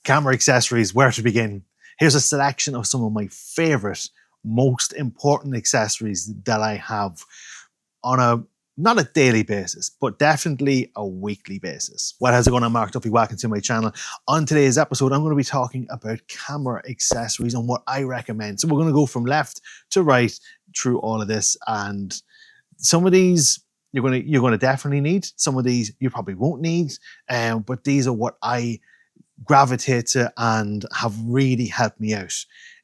Camera accessories, where to begin? Here's a selection of some of my favorite, most important accessories that I have on a, not a daily basis, but definitely a weekly basis. Well, how's it going? I'm Mark Duffy, welcome to my channel. On today's episode, I'm going to be talking about camera accessories and what I recommend. So we're going to go from left to right through all of this, and some of these you're going to definitely need. Some of these you probably won't need, but these are what I gravitate to and have really helped me out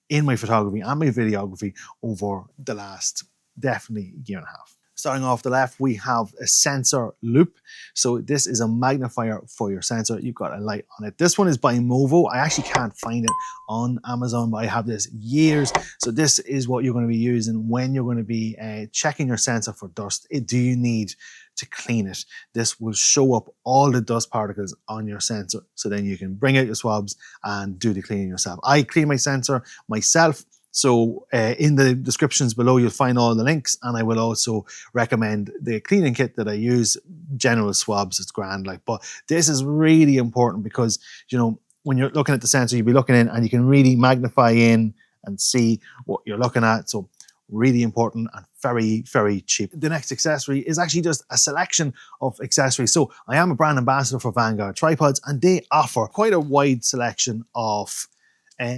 in my photography and my videography over the last definitely year and a half. Starting off the left, we have a sensor Loupe. So this is a magnifier for your sensor. You've got a light on it. This one is by WAVO. I actually can't find it on Amazon, but I have this years. So this is what you're going to be using when you're going to be checking your sensor for dust. Do you need to clean it? This will show up all the dust particles on your sensor. So then you can bring out your swabs and do the cleaning yourself. I clean my sensor myself. So in the descriptions below, you'll find all the links, and I will also recommend the cleaning kit that I use. General swabs, it's grand, but this is really important because, you know, when you're looking at the sensor, you'll be looking in and you can really magnify in and see what you're looking at. So really important and very, very cheap. The next accessory is actually just a selection of accessories. So I am a brand ambassador for Vanguard tripods, and they offer quite a wide selection of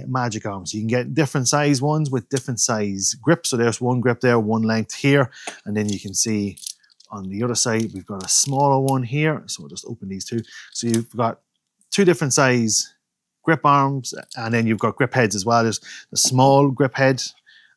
magic arms. You can get different size ones with different size grips. So there's one grip there, one length here, and then you can see on the other side we've got a smaller one here. So we'll just open these two. So you've got two different size grip arms, and then you've got grip heads as well. There's the small grip head,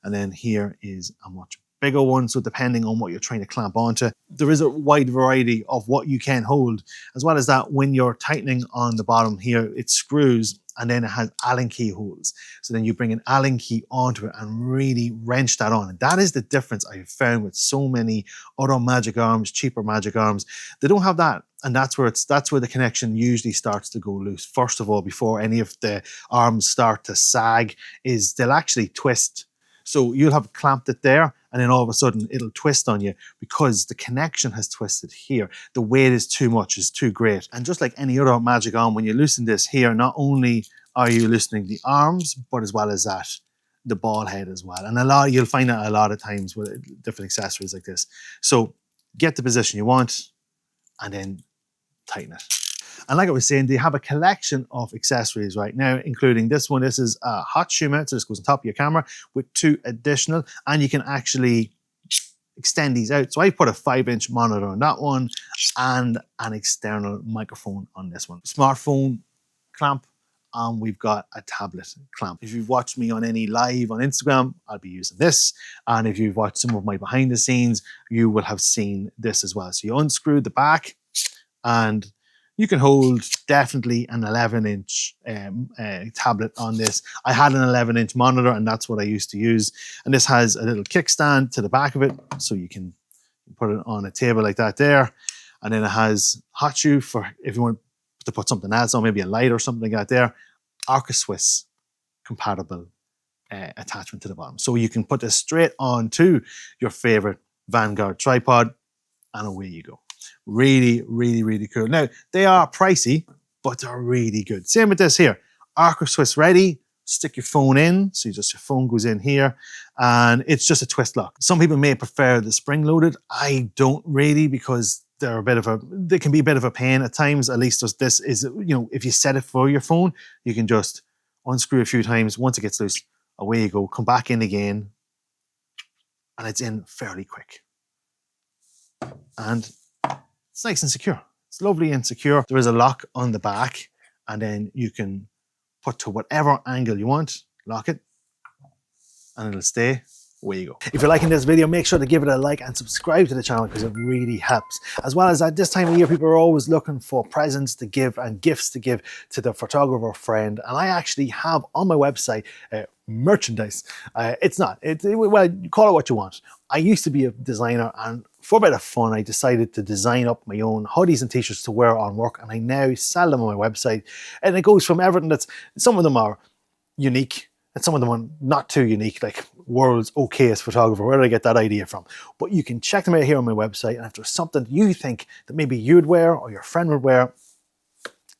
and then here is a much bigger one. So depending on what you're trying to clamp onto, there is a wide variety of what you can hold. As well as that, when you're tightening on the bottom here, it screws, and then it has Allen key holes. So then you bring an Allen key onto it and really wrench that on. And that is the difference I've found with so many other magic arms, cheaper magic arms. They don't have that. And that's where the connection usually starts to go loose. First of all, before any of the arms start to sag, is they'll actually twist. So you'll have clamped it there, and then all of a sudden it'll twist on you because the connection has twisted here. The weight is too much, is too great. And just like any other magic arm, when you loosen this here, not only are you loosening the arms, but as well as that, the ball head as well. And you'll find that a lot of times with different accessories like this. So get the position you want and then tighten it. And like I was saying, they have a collection of accessories right now, including this one. This is a hot shoe mount, so this goes on top of your camera with two additional, and you can actually extend these out. So I put a 5-inch monitor on that one and an external microphone on this one. Smartphone clamp, and we've got a tablet clamp. If you've watched me on any live on Instagram, I'll be using this. And if you've watched some of my behind the scenes, you will have seen this as well. So you unscrew the back, and you can hold definitely an 11-inch tablet on this. I had an 11-inch monitor, and that's what I used to use. And this has a little kickstand to the back of it, so you can put it on a table like that there. And then it has hot shoe for if you want to put something else on, maybe a light or something like that there. Arca Swiss compatible attachment to the bottom. So you can put this straight onto your favorite Vanguard tripod, and away you go. Really, really, really cool. Now, they are pricey, but they're really good. Same with this here. Arca Swiss ready. Stick your phone in. So your phone goes in here, and it's just a twist lock. Some people may prefer the spring-loaded. I don't really, because they can be a bit of a pain at times. At least this is, you know, if you set it for your phone, you can just unscrew a few times. Once it gets loose, away you go. Come back in again, and it's in fairly quick. And it's nice and secure. It's lovely and secure. There is a lock on the back, and then you can put to whatever angle you want, lock it, and it'll stay. Away you go. If you're liking this video, make sure to give it a like and subscribe to the channel because it really helps. As well as at this time of year, people are always looking for presents to give and gifts to give to the photographer friend. And I actually have on my website merchandise. Well, you call it what you want. I used to be a designer, and for a bit of fun, I decided to design up my own hoodies and t-shirts to wear on work, and I now sell them on my website. And it goes from everything some of them are unique, and some of them are not too unique, like world's okayest photographer. Where did I get that idea from? But you can check them out here on my website, and if there's something you think that maybe you'd wear or your friend would wear,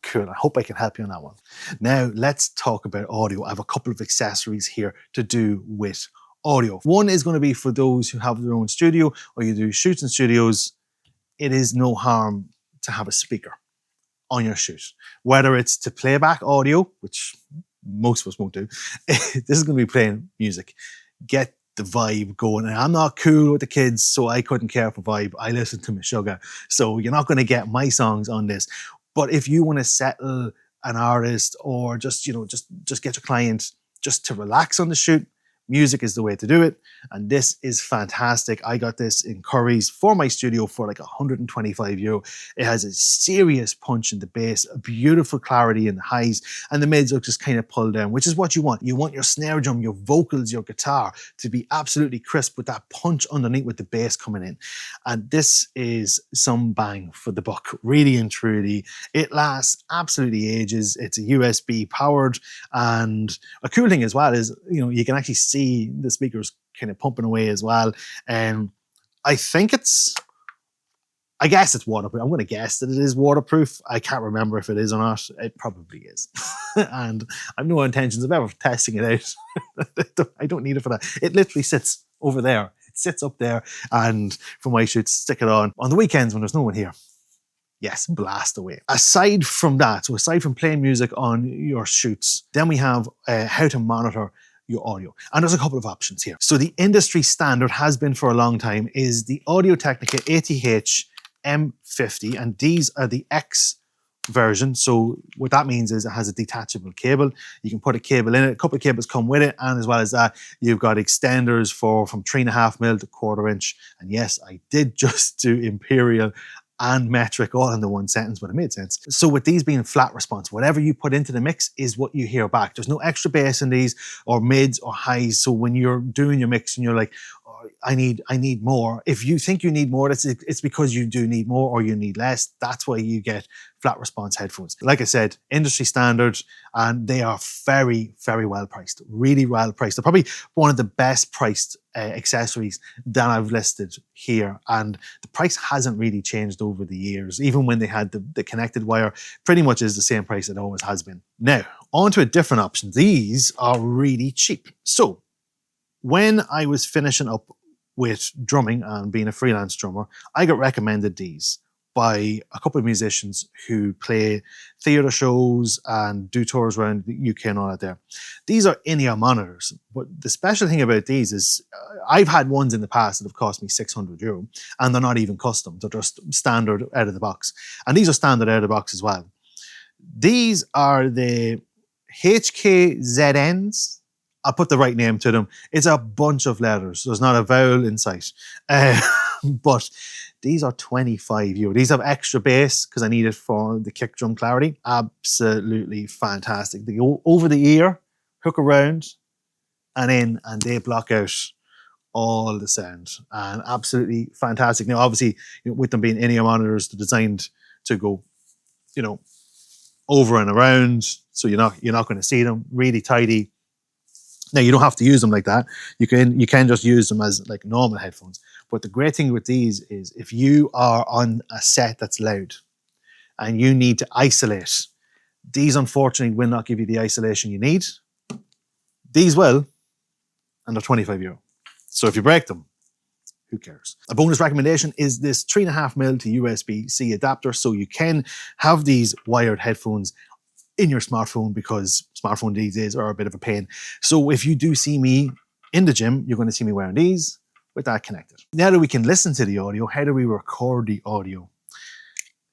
Cool, I hope I can help you on that one. Now, let's talk about audio. I have a couple of accessories here to do with audio. One is going to be for those who have their own studio or you do shoots in studios. It is no harm to have a speaker on your shoot. Whether it's to play back audio, which most of us won't do, this is going to be playing music. Get the vibe going. And I'm not cool with the kids, so I couldn't care for vibe. I listen to Meshuggah, so you're not going to get my songs on this. But if you want to settle an artist or just, you know, just get your client just to relax on the shoot, music is the way to do it. And this is fantastic. I got this in Curry's for my studio for like €125. It has a serious punch in the bass, a beautiful clarity in the highs, and the mids are just kind of pulled down, which is what you want. You want your snare drum, your vocals, your guitar to be absolutely crisp with that punch underneath with the bass coming in. And this is some bang for the buck, really and truly. It lasts absolutely ages. It's a USB powered, and a cool thing as well is, you know, you can actually see the speakers kind of pumping away as well. And I think I guess it's waterproof. I'm going to guess that it is waterproof. I can't remember if it is or not. It probably is. And I have no intentions of ever testing it out. I don't need it for that. It literally sits over there. It sits up there. And for my shoots, stick it on the weekends when there's no one here. Yes, blast away. Aside from that, so aside from playing music on your shoots, then we have how to monitor your audio. And there's a couple of options here. So the industry standard has been for a long time is the Audio Technica ATH M50, and these are the X version. So what that means is it has a detachable cable. You can put a cable in it. A couple of cables come with it, and as well as that, you've got extenders from 3.5mm to 1/4 inch. And yes, I did just do imperial and metric all in the one sentence, but it made sense. So with these being flat response, whatever you put into the mix is what you hear back. There's no extra bass in these or mids or highs. So when you're doing your mix and you're like, oh, I need more. If you think you need more, it's because you do need more or you need less. That's why you get flat response headphones. Like I said, industry standard, and they are very, very well priced, really well priced. They're probably one of the best priced accessories that I've listed here. And the price hasn't really changed over the years. Even when they had the connected wire, pretty much is the same price it always has been. Now, on to a different option. These are really cheap. So when I was finishing up with drumming and being a freelance drummer, I got recommended these by a couple of musicians who play theatre shows and do tours around the UK and all that there. These are in-ear monitors, but the special thing about these is I've had ones in the past that have cost me €600, and they're not even custom. They're just standard out of the box. And these are standard out of the box as well. These are the HKZNs. I'll put the right name to them. It's a bunch of letters. There's not a vowel in sight. But these are €25. These have extra bass because I need it for the kick drum clarity. Absolutely fantastic. They go over the ear, hook around, and in, and they block out all the sound. And absolutely fantastic. Now, obviously, with them being in-ear monitors, they're designed to go, you know, over and around, so you're not going to see them. Really tidy. Now, you don't have to use them like that. You can just use them as like normal headphones. But the great thing with these is if you are on a set that's loud and you need to isolate, these unfortunately will not give you the isolation you need. These will, and they're €25. So if you break them, who cares? A bonus recommendation is this 3.5mm to USB-C adapter. So you can have these wired headphones in your smartphone, because smartphones these days are a bit of a pain. So if you do see me in the gym, you're going to see me wearing these with that connected. Now that we can listen to the audio, how do we record the audio?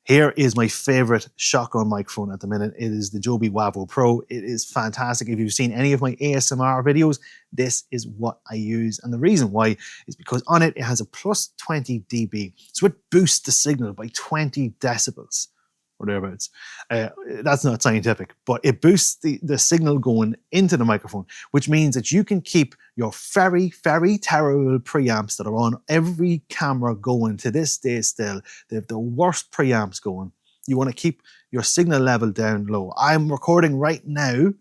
Here is my favorite shotgun microphone at the minute. It is the Joby WAVO Pro. It is fantastic. If you've seen any of my ASMR videos, this is what I use. And the reason why is because on it, it has a plus 20 dB. So it boosts the signal by 20 decibels. Or thereabouts. That's not scientific, but it boosts the signal going into the microphone, which means that you can keep your very, very terrible preamps that are on every camera going to this day still. They have the worst preamps going. You want to keep your signal level down low. I'm recording right now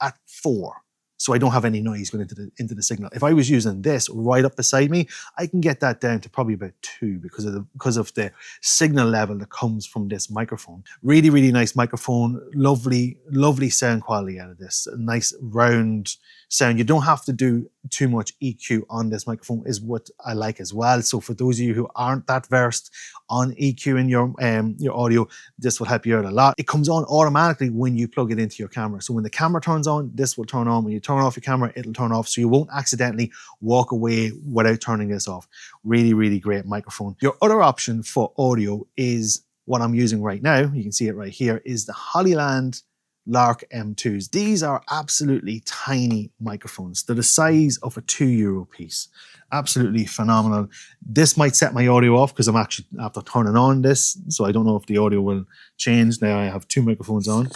at 4. so I don't have any noise going into the signal. If I was using this right up beside me, I can get that down to probably about 2 because of the signal level that comes from this microphone. Really, really nice microphone. Lovely, lovely sound quality out of this. A nice round sound. You don't have to do too much EQ on this microphone is what I like as well. So for those of you who aren't that versed on EQ in your audio, this will help you out a lot. It comes on automatically when you plug it into your camera. So when the camera turns on, this will turn on. When you turn off your camera, it'll turn off. So you won't accidentally walk away without turning this off. Really, really great microphone. Your other option for audio is what I'm using right now. You can see it right here, is the Hollyland LArk M2s. These are absolutely tiny microphones. They're the size of a €2 piece. Absolutely phenomenal. This might set my audio off because I'm actually after turning on this, so I don't know if the audio will change. Now I have 2 microphones on,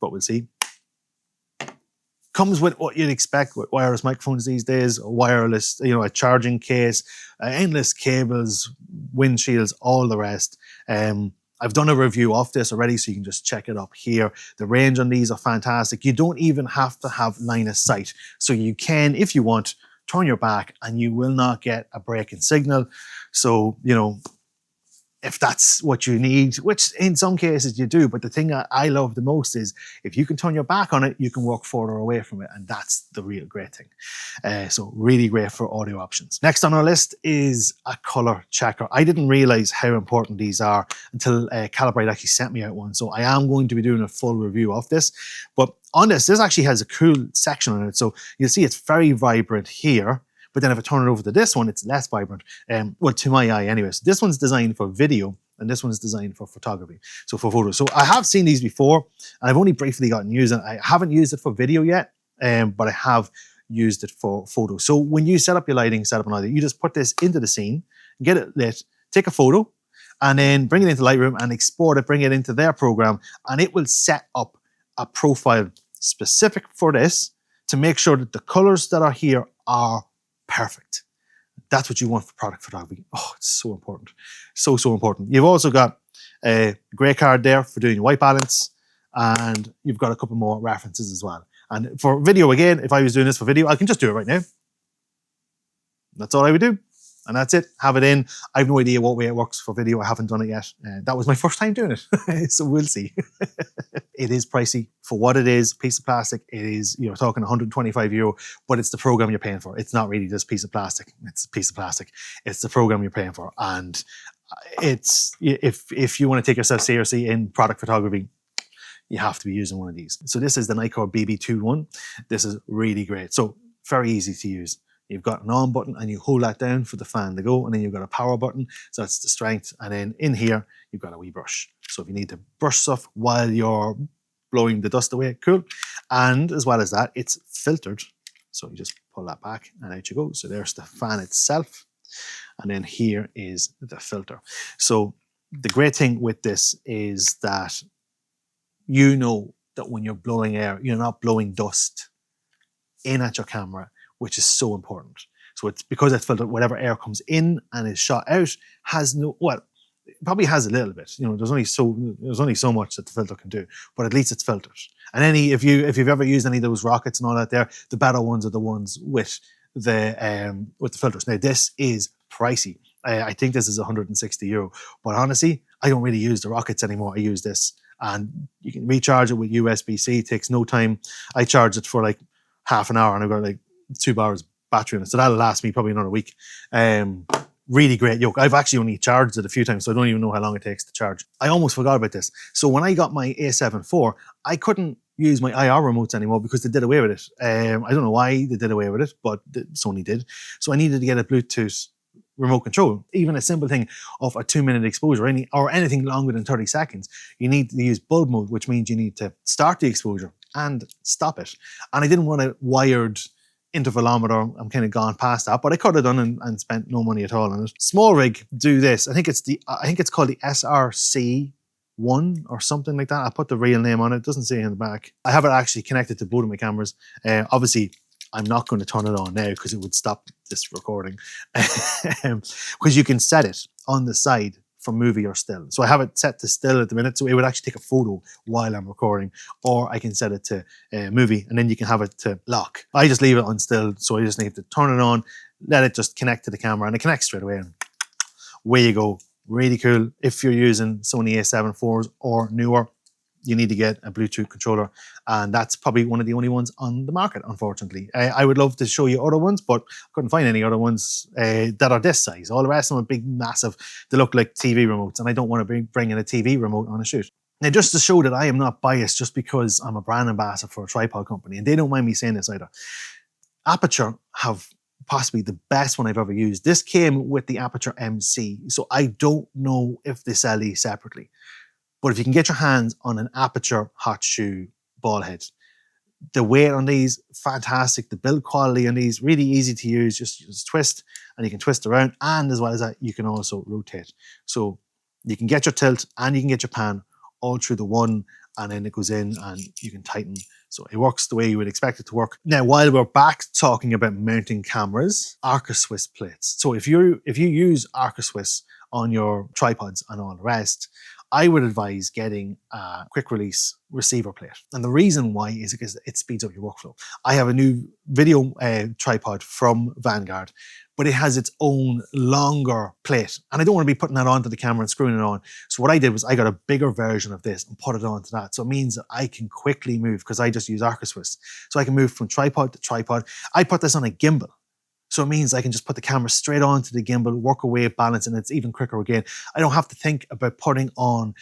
but we'll see. Comes with what you'd expect with wireless microphones these days, a wireless, a charging case, endless cables, windshields, all the rest. I've done a review of this already, so you can just check it up here. The range on these are fantastic. You don't even have to have line of sight. So you can, if you want, turn your back and you will not get a break-in signal. So, if that's what you need, which in some cases you do, but the thing I love the most is if you can turn your back on it, you can walk further away from it, and that's the real great thing. So really great for audio options. Next on our list is a color checker. I didn't realize how important these are until Calibrite actually sent me out one, so I am going to be doing a full review of this. But on this actually has a cool section on it, so you'll see it's very vibrant here. But then if I turn it over to this one, it's less vibrant. Well, to my eye anyway. So this one's designed for video and this one's designed for photography. So for photos. So I have seen these before and I've only briefly gotten used it. I haven't used it for video yet, but I have used it for photos. So when you set up your lighting, set up an audio, you just put this into the scene, get it lit, take a photo, and then bring it into Lightroom and export it, bring it into their program, and it will set up a profile specific for this to make sure that the colors that are here are perfect. That's what you want for product photography. Oh, it's so important. So, so important. You've also got a gray card there for doing your white balance, and you've got a couple more references as well. And for video, again, if I was doing this for video, I can just do it right now. That's all I would do. And that's it. Have it in. I have no idea what way it works for video. I haven't done it yet. That was my first time doing it. So we'll see. It is pricey for what it is. Piece of plastic. It is, you're talking €125, but it's the program you're paying for. It's not really just a piece of plastic. It's a piece of plastic. It's the program you're paying for. And it's, if you want to take yourself seriously in product photography, you have to be using one of these. So this is the Nitecore BB21. This is really great. So very easy to use. You've got an on button and you hold that down for the fan to go, and then you've got a power button, so that's the strength, and then in here you've got a wee brush. So if you need to brush stuff while you're blowing the dust away, cool. And as well as that, it's filtered, so you just pull that back and out you go. So there's the fan itself, and then here is the filter. So the great thing with this is that you know that when you're blowing air, you're not blowing dust in at your camera, which is so important. So it's because it's filtered, whatever air comes in and is shot out has no, well, it probably has a little bit. There's only so much that the filter can do, but at least it's filtered. And if you've ever used any of those rockets and all that there, the better ones are the ones with the filters. Now this is pricey. I think this is €160, but honestly, I don't really use the rockets anymore. I use this, and you can recharge it with USB-C. It takes no time. I charge it for like half an hour and I've got like 2 hours battery on it, so that'll last me probably another week. Really great yoke. I've actually only charged it a few times, so I don't even know how long it takes to charge. I almost forgot about this. So when I got my A7 IV, I couldn't use my IR remotes anymore because they did away with it. I don't know why they did away with it, but Sony did. So I needed to get a Bluetooth remote control. Even a simple thing of a 2-minute exposure, or anything longer than 30 seconds, you need to use bulb mode, which means you need to start the exposure and stop it. And I didn't want a wired intervalometer. I'm kind of gone past that, but I could have done and spent no money at all on it. Smallrig do this. I think it's called the SRC1 or something like that. I'll put the real name on it. It doesn't say in the back. I have it actually connected to both of my cameras. Obviously, I'm not going to turn it on now because it would stop this recording. Because you can set it on the side for movie or still. So I have it set to still at the minute, so it would actually take a photo while I'm recording, or I can set it to movie, and then you can have it to lock. I just leave it on still, so I just need to turn it on, let it just connect to the camera, and it connects straight away, and away you go. Really cool. If you're using Sony a7 IVs or newer, you need to get a Bluetooth controller, and that's probably one of the only ones on the market, unfortunately. I would love to show you other ones, but couldn't find any other ones that are this size. All the rest of them are big, massive. They look like TV remotes, and I don't want to be bringing a TV remote on a shoot. Now, just to show that I am not biased just because I'm a brand ambassador for a tripod company, and they don't mind me saying this either. Aputure have possibly the best one I've ever used. This came with the Aputure MC, so I don't know if they sell these separately. But if you can get your hands on an Aputure hot shoe ball head, the weight on these, fantastic. The build quality on these, really easy to use. Just twist, and you can twist around. And as well as that, you can also rotate. So you can get your tilt and you can get your pan all through the one, and then it goes in and you can tighten. So it works the way you would expect it to work. Now, while we're back talking about mounting cameras, Arca Swiss plates. So if you use Arca Swiss on your tripods and all the rest, I would advise getting a quick release receiver plate. And the reason why is because it speeds up your workflow. I have a new video tripod from Vanguard, but it has its own longer plate. And I don't want to be putting that onto the camera and screwing it on. So what I did was I got a bigger version of this and put it onto that. So it means that I can quickly move, because I just use Arca Swiss. So I can move from tripod to tripod. I put this on a gimbal. So it means I can just put the camera straight onto the gimbal, work away, balance, and it's even quicker again. I don't have to think about putting on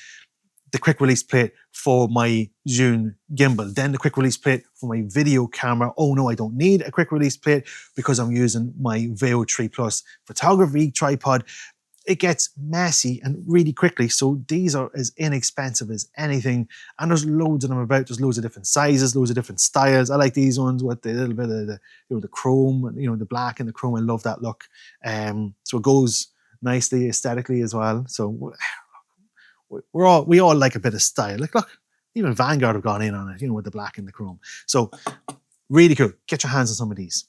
the quick release plate for my Zune gimbal, then the quick release plate for my video camera. Oh no, I don't need a quick release plate because I'm using my Veo 3 Plus photography tripod. It gets messy and really quickly. So these are as inexpensive as anything. And there's loads of them about. There's loads of different sizes, loads of different styles. I like these ones with the little bit of the, the chrome, the black and the chrome. I love that look. So it goes nicely aesthetically as well. So we all like a bit of style. Like, look, even Vanguard have gone in on it, with the black and the chrome. So really cool. Get your hands on some of these.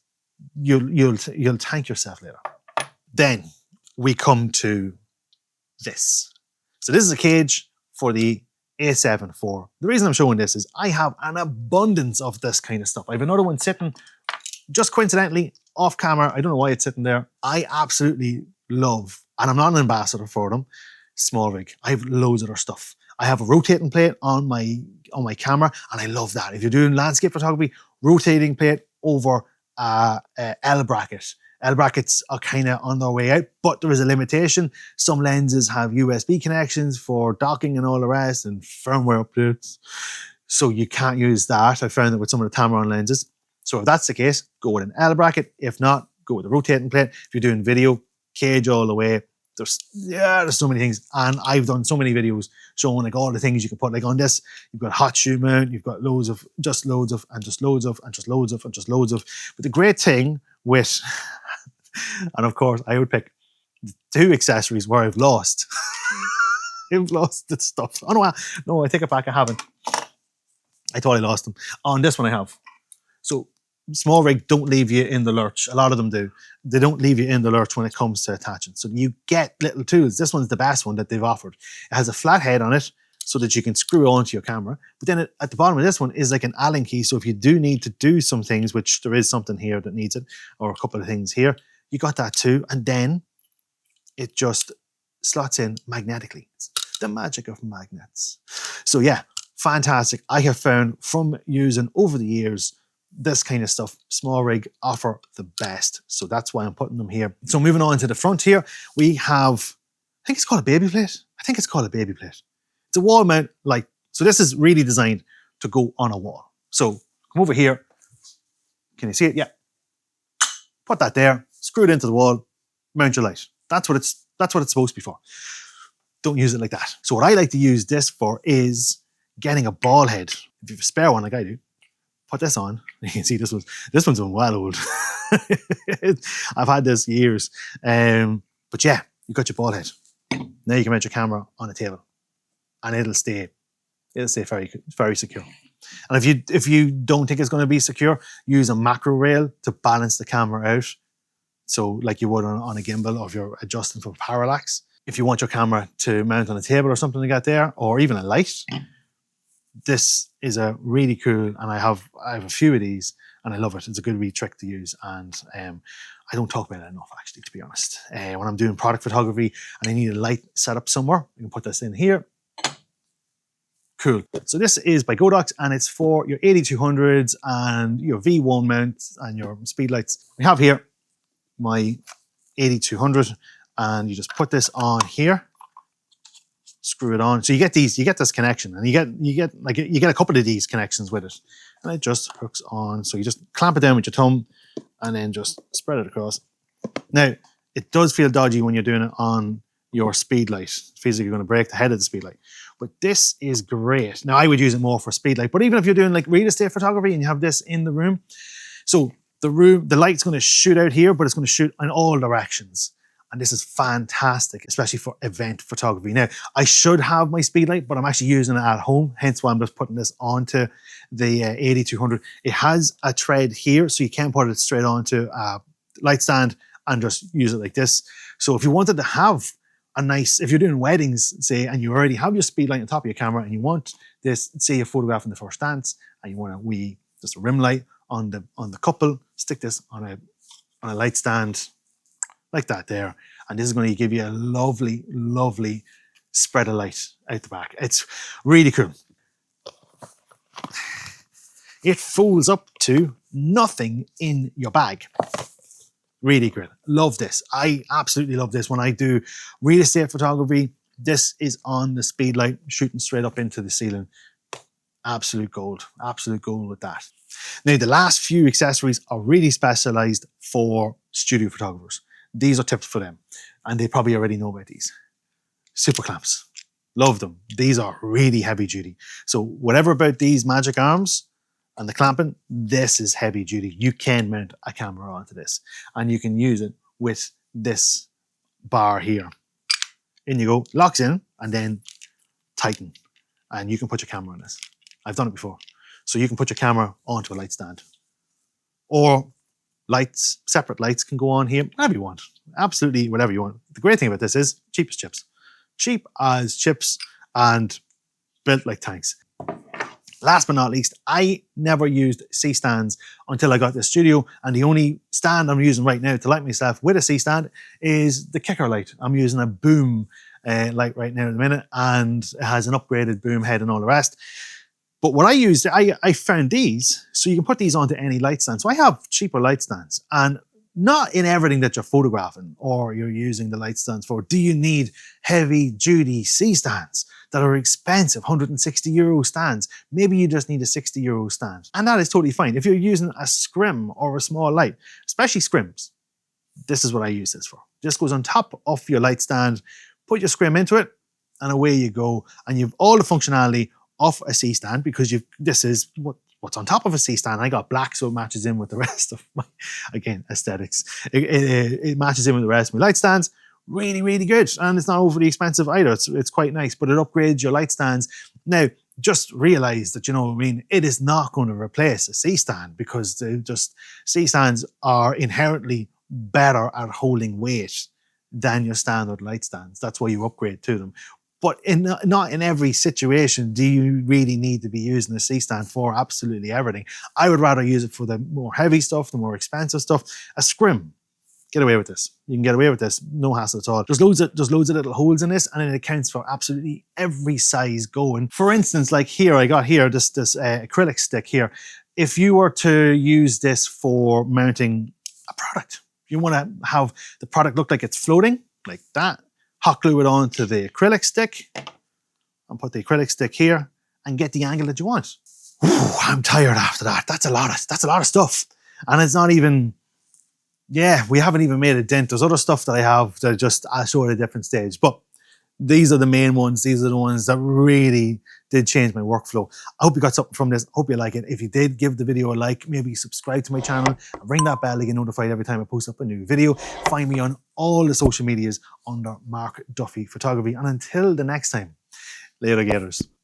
You'll thank yourself later. Then we come to this. So this is a cage for the A7 IV. The reason I'm showing this is I have an abundance of this kind of stuff. I have another one sitting just coincidentally off camera. I don't know why it's sitting there. I absolutely love, and I'm not an ambassador for them, Smallrig. I have loads of their stuff. I have a rotating plate on my camera, and I love that. If you're doing landscape photography, rotating plate over L bracket. L brackets are kind of on their way out, but there is a limitation. Some lenses have USB connections for docking and all the rest, and firmware updates. So you can't use that. I found that with some of the Tamron lenses. So if that's the case, go with an L bracket. If not, go with the rotating plate. If you're doing video, cage all the way. There's so many things, and I've done so many videos showing like all the things you can put. Like on this, you've got hot shoe mount, you've got loads of, just loads of, and just loads of, and just loads of, and just loads of. But the great thing with, and of course, I would pick the two accessories where I've lost. I've lost the stuff. Oh no, I take it back. I haven't. I thought I lost them. On this one, I have. So Smallrig don't leave you in the lurch. A lot of them do. They don't leave you in the lurch when it comes to attaching. So you get little tools. This one's the best one that they've offered. It has a flat head on it so that you can screw onto your camera. But then at the bottom of this one is like an Allen key. So if you do need to do some things, which there is something here that needs it, or a couple of things here, you got that too. And then it just slots in magnetically. It's the magic of magnets. So yeah, fantastic. I have found from using over the years this kind of stuff, Smallrig offer the best. So that's why I'm putting them here. So moving on to the front here, we have, I think it's called a baby plate. I think it's called a baby plate. It's a wall mount light. So this is really designed to go on a wall. So come over here. Can you see it? Yeah. Put that there, screw it into the wall, mount your light. That's what it's supposed to be for. Don't use it like that. So what I like to use this for is getting a ball head. If you have a spare one like I do, put this on. You can see this one's been well old. I've had this years. But yeah, you got your ball head. Now you can mount your camera on a table, and it'll stay very, very secure. And if you don't think it's going to be secure, use a macro rail to balance the camera out. So like you would on a gimbal, or if you're adjusting for parallax. if you want your camera to mount on a table or something like that there, or even a light, this is a really cool, and I have a few of these and I love it. It's a good wee trick to use, and I don't talk about it enough, actually, to be honest. When I'm doing product photography and I need a light set up somewhere, you can put this in here. Cool. So this is by Godox, and it's for your 8200s and your V1 mount and your speed lights. We have here my 8200, and you just put this on here, screw it on. So you get this connection, and you get a couple of these connections with it, and it just hooks on. So you just clamp it down with your thumb and then just spread it across. Now, it does feel dodgy when you're doing it on your speed light. It feels like you're going to break the head of the speed light. But this is great. Now, I would use it more for speed light, but even if you're doing like real estate photography and you have this in the room, so the light's going to shoot out here, but it's going to shoot in all directions. And this is fantastic, especially for event photography. Now, I should have my speed light, but I'm actually using it at home, hence why I'm just putting this onto the 8200. It has a thread here, so you can put it straight onto a light stand and just use it like this. So if you wanted to have a nice, if you're doing weddings, say, and you already have your speed light on top of your camera and you want this, say you're photographing the first dance and you want just a rim light on the couple, stick this on a light stand like that there. And this is going to give you a lovely, lovely spread of light out the back. It's really cool. It folds up to nothing in your bag. Really great. Love this. I absolutely love this. When I do real estate photography, this is on the speed light, shooting straight up into the ceiling. Absolute gold. Absolute gold with that. Now, the last few accessories are really specialized for studio photographers. These are tips for them, and they probably already know about these. Super clamps. Love them. These are really heavy duty. So whatever about these magic arms and the clamping, this is heavy duty. You can mount a camera onto this, and you can use it with this bar here. In you go, locks in, and then tighten, and you can put your camera on this. I've done it before. So you can put your camera onto a light stand, or lights, separate lights can go on here, whatever you want. Absolutely whatever you want. The great thing about this is cheap as chips. Cheap as chips and built like tanks. Last but not least, I never used C-stands until I got this studio, and the only stand I'm using right now to light myself with a C-stand is the kicker light. I'm using a boom light right now in a minute, and it has an upgraded boom head and all the rest. But what I used, I found these, so you can put these onto any light stand. So I have cheaper light stands, and not in everything that you're photographing or you're using the light stands for do you need heavy duty C-stands that are expensive, €160 stands. Maybe you just need a €60 stand. And that is totally fine. If you're using a scrim or a small light, especially scrims, this is what I use this for. Just goes on top of your light stand, put your scrim into it, and away you go. And you've all the functionality of a C-stand, because this is what's on top of a C-stand. I got black, so it matches in with the rest of my, again, aesthetics. It matches in with the rest of my light stands. Really, really good. And it's not overly expensive either. It's quite nice, but it upgrades your light stands. Now, just realize that, you know what I mean, it is not going to replace a C-stand, because C-stands are inherently better at holding weight than your standard light stands. That's why you upgrade to them. But not in every situation do you really need to be using a C-stand for absolutely everything. I would rather use it for the more heavy stuff, the more expensive stuff. A scrim, get away with this. You can get away with this, no hassle at all. There's loads of little holes in this, and it accounts for absolutely every size going. For instance, like here, I got here this acrylic stick here. If you were to use this for mounting a product, you want to have the product look like it's floating, like that. Hot glue it onto the acrylic stick and put the acrylic stick here and get the angle that you want. Ooh, I'm tired after that. That's a lot of stuff. And it's not even, we haven't even made a dent. There's other stuff that I have that I'll show at a different stage. But these are the main ones. These are the ones that really did change my workflow. I hope you got something from this. I hope you like it. If you did, give the video a like. Maybe subscribe to my channel and ring that bell to get notified every time I post up a new video. Find me on all the social medias under Mark Duffy Photography. And until the next time, later gators.